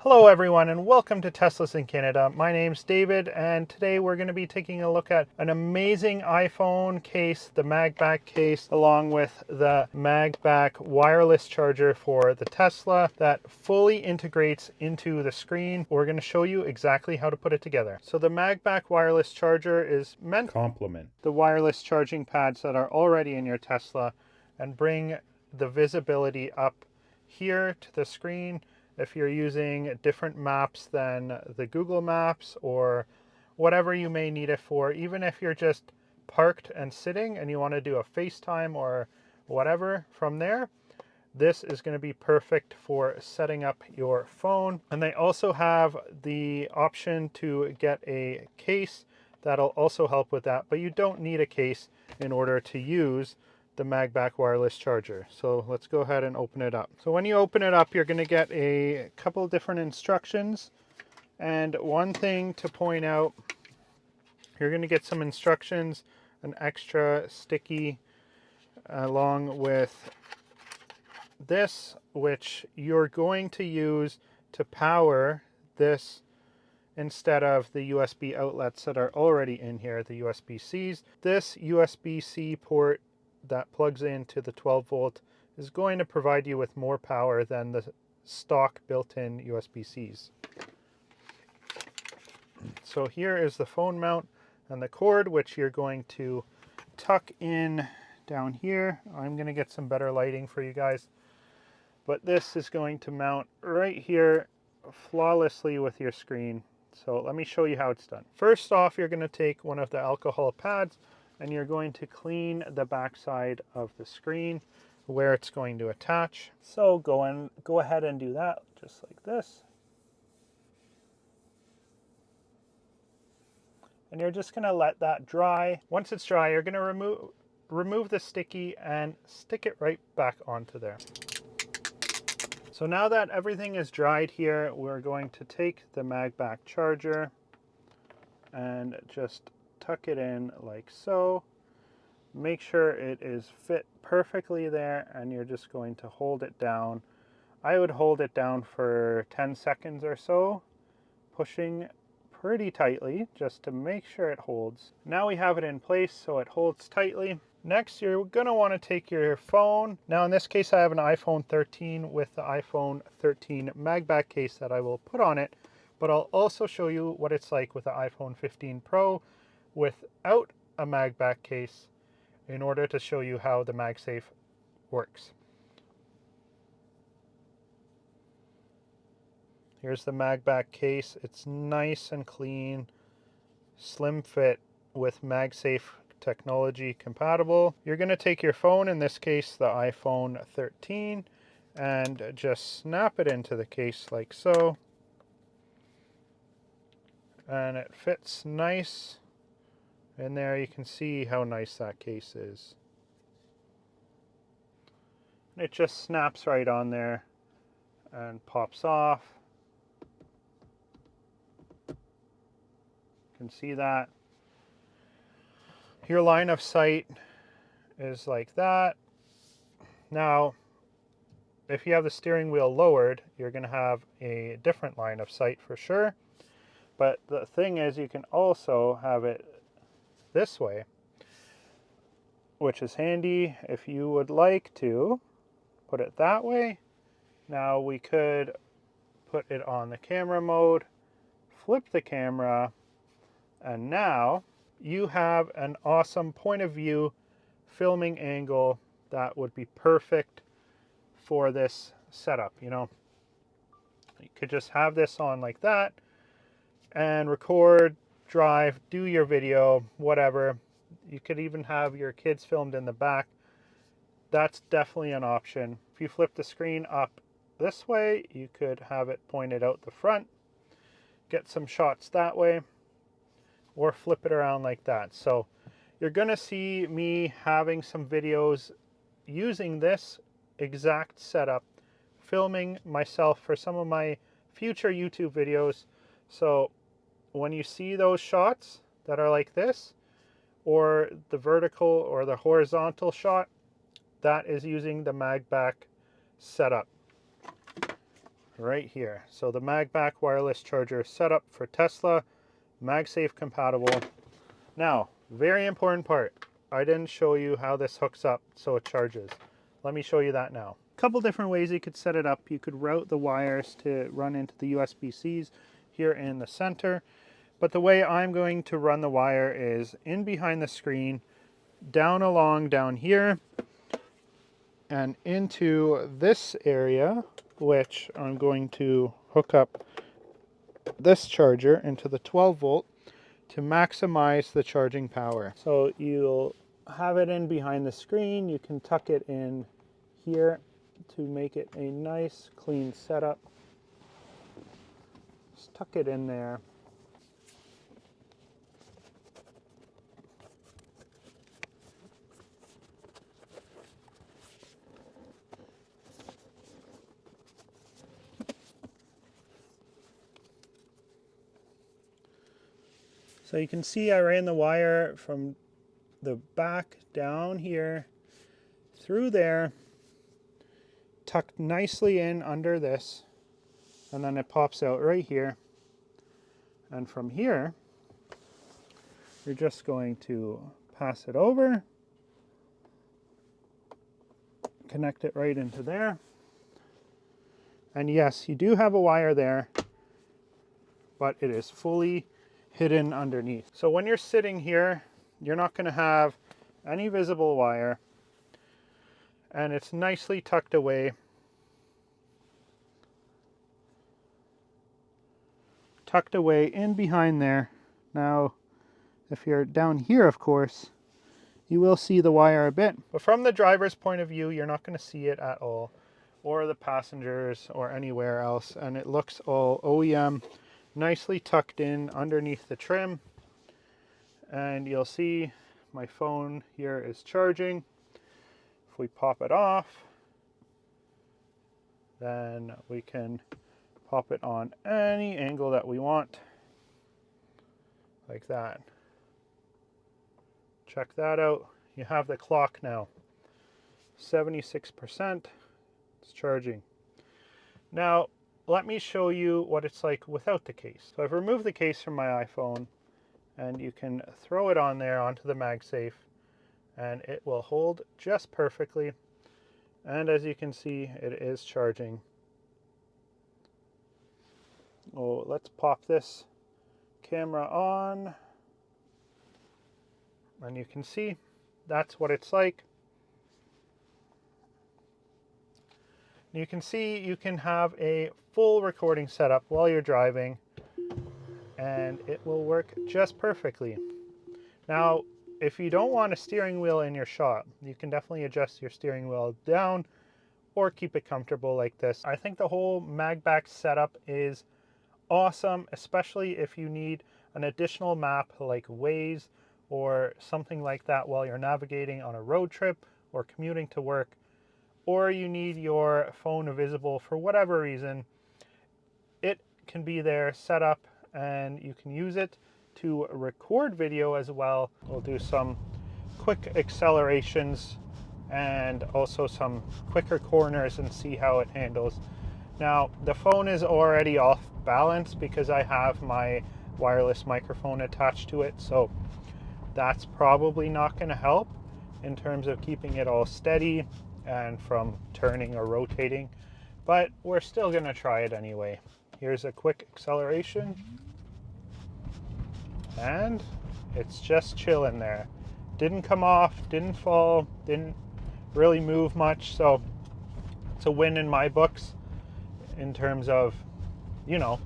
Hello everyone and welcome to Teslas in Canada. My name's David and today we're going to be taking a look at an amazing iPhone case, the Magbak case, along with the Magbak wireless charger for the Tesla that fully integrates into the screen. We're going to show you exactly how to put it together. So the Magbak wireless charger is meant to complement the wireless charging pads that are already in your Tesla and bring the visibility up here to the screen. If you're using different maps than the Google Maps or whatever you may need it for, even if you're just parked and sitting and you want to do a FaceTime or whatever from there, this is going to be perfect for setting up your phone. And they also have the option to get a case that'll also help with that, but you don't need a case in order to use the Magbak wireless charger. So let's go ahead and open it up. So when you open it up, you're going to get a couple different instructions. And one thing to point out, you're going to get some instructions, an extra sticky along with this, which you're going to use to power this instead of the USB outlets that are already in here, the USB-Cs. This USB-C port that plugs into the 12 volt is going to provide you with more power than the stock built-in USB-Cs. So here is the phone mount and the cord, which you're going to tuck in down here. I'm going to get some better lighting for you guys, but this is going to mount right here flawlessly with your screen. So let me show you how it's done. First off, you're going to take one of the alcohol pads and you're going to clean the backside of the screen where it's going to attach. So go ahead and do that just like this. And you're just going to let that dry. Once it's dry, you're going to remove the sticky and stick it right back onto there. So now that everything is dried here, we're going to take the Magbak charger and just tuck it in like so. Make sure it is fit perfectly there, and you're just going to hold it down. I would hold it down for 10 seconds or so, pushing pretty tightly just to make sure it holds. Now we have it in place so it holds tightly. Next, you're going to want to take your phone. Now in this case, I have an iPhone 13 with the iPhone 13 Magbak case that I will put on it, but I'll also show you what it's like with the iPhone 15 Pro without a Magbak case in order to show you how the magsafe works. Here's the Magbak case. It's nice and clean, slim fit with MagSafe technology compatible. You're going to take your phone, in this case the iPhone 13, and just snap it into the case like so. And it fits nice in there. You can see how nice that case is. It just snaps right on there and pops off. You can see that. Your line of sight is like that. Now, if you have the steering wheel lowered, you're going to have a different line of sight for sure. But the thing is, you can also have it this way, which is handy if you would like to put it that way. Now we could put it on the camera mode, flip the camera, and now you have an awesome point of view filming angle that would be perfect for this setup. You know, you could just have this on like that and record, drive, do your video, whatever. You could even have your kids filmed in the back. That's definitely an option. If you flip the screen up this way, you could have it pointed out the front, get some shots that way, or flip it around like that. So you're going to see me having some videos using this exact setup, filming myself for some of my future YouTube videos. So when you see those shots that are like this, or the vertical or the horizontal shot, that is using the Magbak setup. right here. So the Magbak wireless charger setup for Tesla, MagSafe compatible. Now, very important part. I didn't show you how this hooks up so it charges. Let me show you that now. A couple different ways you could set it up. You could route the wires to run into the USB-Cs here in the center. But the way I'm going to run the wire is in behind the screen, down here, and into this area, which I'm going to hook up this charger into the 12 volt to maximize the charging power. So you'll have it in behind the screen. You can tuck it in here to make it a nice clean setup. Just tuck it in there. So you can see I ran the wire from the back down here through there, tucked nicely in under this, and then it pops out right here. And from here, you're just going to pass it over, connect it right into there. And yes, you do have a wire there, but it is fully hidden underneath. So when you're sitting here, you're not going to have any visible wire, and it's nicely tucked away. Tucked away in behind there. Now, if you're down here, of course, you will see the wire a bit, but from the driver's point of view, you're not going to see it at all, or the passengers or anywhere else, and it looks all OEM, nicely tucked in underneath the trim. And you'll see my phone here is charging. If we pop it off, then we can pop it on any angle that we want, like that. Check that out. You have the clock now. 76%. It's charging. Now, let me show you what it's like without the case. So I've removed the case from my iPhone, and you can throw it on there onto the MagSafe, and it will hold just perfectly. And as you can see, it is charging. Oh, let's pop this camera on, and you can see that's what it's like. You can see you can have a full recording setup while you're driving, and it will work just perfectly. Now, if you don't want a steering wheel in your shot, you can definitely adjust your steering wheel down or keep it comfortable like this. I think the whole Magbak setup is awesome, especially if you need an additional map like Waze or something like that while you're navigating on a road trip or commuting to work, or you need your phone visible for whatever reason. It can be there set up, and you can use it to record video as well. We'll do some quick accelerations and also some quicker corners and see how it handles. Now, the phone is already off balance because I have my wireless microphone attached to it, so that's probably not going to help in terms of keeping it all steady and from turning or rotating, but we're still going to try it anyway. Here's a quick acceleration, and it's just chilling there. Didn't come off, didn't fall, didn't really move much, so it's a win in my books in terms of, you know,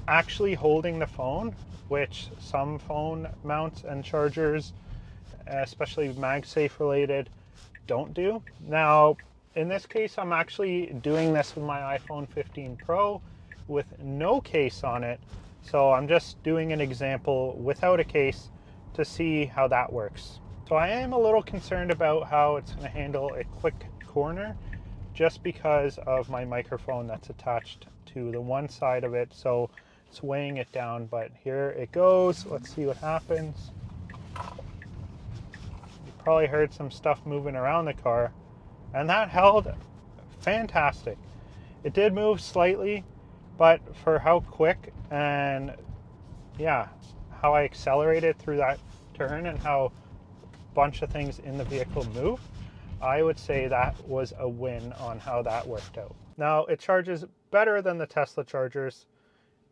actually holding the phone, which some phone mounts and chargers, especially MagSafe related, don't do. Now, in this case, I'm actually doing this with my iPhone 15 Pro with no case on it. So I'm just doing an example without a case to see how that works. So I am a little concerned about how it's going to handle a quick corner just because of my microphone that's attached to the one side of it. So it's weighing it down, but here it goes. Let's see what happens. You probably heard some stuff moving around the car, and that held fantastic. It did move slightly, but for how quick and yeah, how I accelerated through that turn and how a bunch of things in the vehicle move, I would say that was a win on how that worked out. Now, it charges better than the Tesla chargers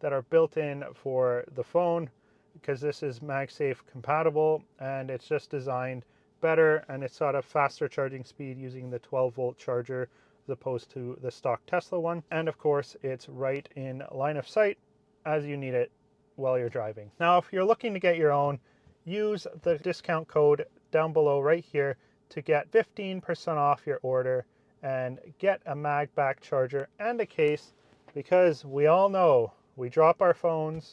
that are built in for the phone because this is MagSafe compatible, and it's just designed better, and it's got a faster charging speed using the 12-volt charger as opposed to the stock Tesla one. And of course, it's right in line of sight as you need it while you're driving. Now, if you're looking to get your own, use the discount code down below right here to get 15% off your order and get a Magbak charger and a case, because we all know we drop our phones.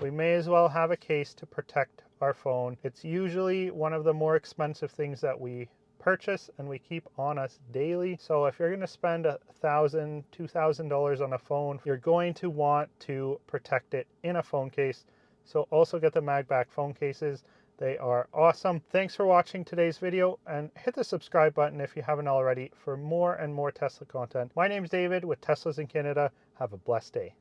We may as well have a case to protect our phone. It's usually one of the more expensive things that we purchase and we keep on us daily. So if you're going to spend $1,000, $2,000 on a phone, you're going to want to protect it in a phone case. So also get the Magbak phone cases. They are awesome. Thanks for watching today's video, and hit the subscribe button if you haven't already for more and more Tesla content. My name's David with Teslas in Canada. Have a blessed day.